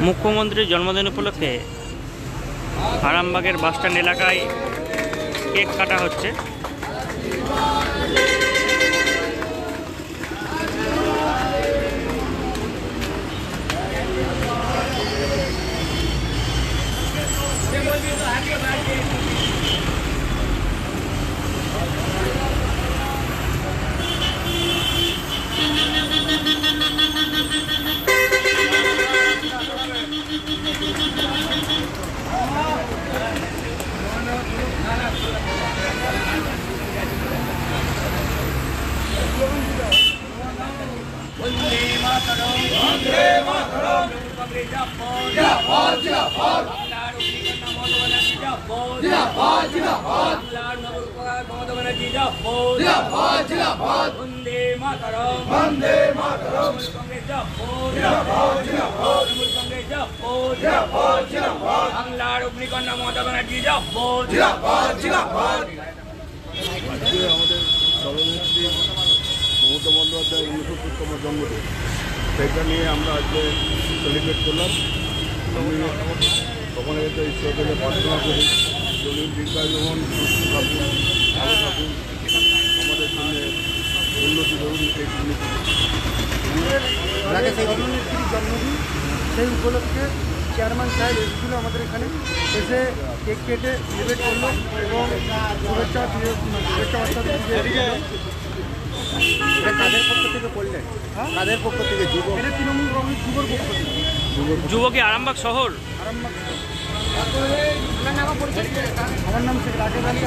মুখ্যমন্ত্রীর জন্মদিন উপলক্ষে আরামবাগের বাসস্ট্যান্ড এলাকায় কেক কাটা হচ্ছে। বাংলার অগ্নিকন্যা মমতা ব্যানার্জি জিন্দাবাদ। আজকে আমাদের দলনেত্রী মমতা বন্দ্যোপাধ্যায়ের 69তম জন্মদিন, সেটা নিয়ে আমরা আজকে সেলিব্রেট করলাম। আমি সকলে ঈশ্বর থেকে প্রার্থনা করি উনি দীর্ঘায়ুমান সুস্থ থাকুন, ভালো থাকুন, আমাদের জন্য উন্নতি করুন। এই দলনেত্রীর জন্মদিন, সেই উপলক্ষে চেয়ারম্যান সাহেব এসেছিল আমাদের এখানে, এসে কেক কেটে সেলিব্রেট করলো এবং শুভেচ্ছা বার্তা দিয়ে। কাদের পক্ষ থেকে করলেন? কাদের পক্ষ থেকে? যুব, এটা তৃণমূল কংগ্রেস যুবর পক্ষ থেকে। যুবকী আরামবাগ শহর। আরামবাগ আমার নাম শেখ রাকেব আলী,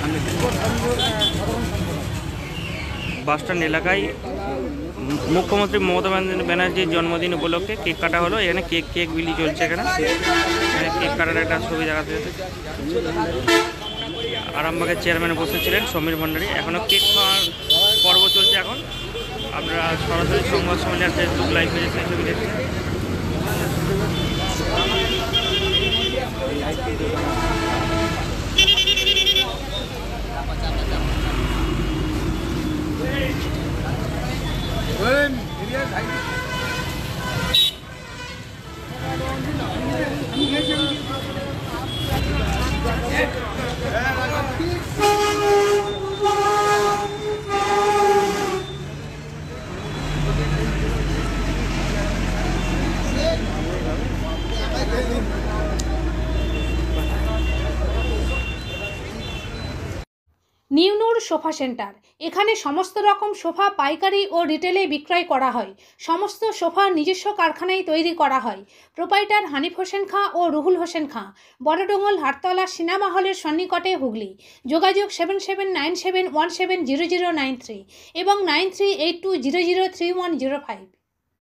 আমি যুব সাধারণ সম্পাদক। বাসস্ট্যান্ড এলাকায় মুখ্যমন্ত্রী মমতা ব্যানার্জির জন্মদিন উপলক্ষে কেক কাটা হলো। এখানে কেক বিলি চলছে। এখানে কেক কাটার একটা ছবি দেখাতে যাচ্ছে। আরামবাগের চেয়ারম্যান বসেছিলেন সমীর ভান্ডারী। এখনও কেক খাওয়ার পর্ব চলছে। এখন আপনারা সরাসরি সংবাদ সম্মেলনের ফেসবুক লাইভ পেজে সেই ছবি দেখছেন। নিউনুর সোফা সেন্টার, এখানে সমস্ত রকম সোফা পাইকারি ও রিটেলে বিক্রয় করা হয়। সমস্ত সোফা নিজস্ব কারখানায় তৈরি করা হয়। প্রোপাইটার হানিফ হোসেন খাঁ ও রুহুল হোসেন খাঁ, বড়ডোঙ্গল হাটতলা সিনেমা হলের সন্নিকটে, হুগলি। যোগাযোগ 7797170093 এবং 9382003105।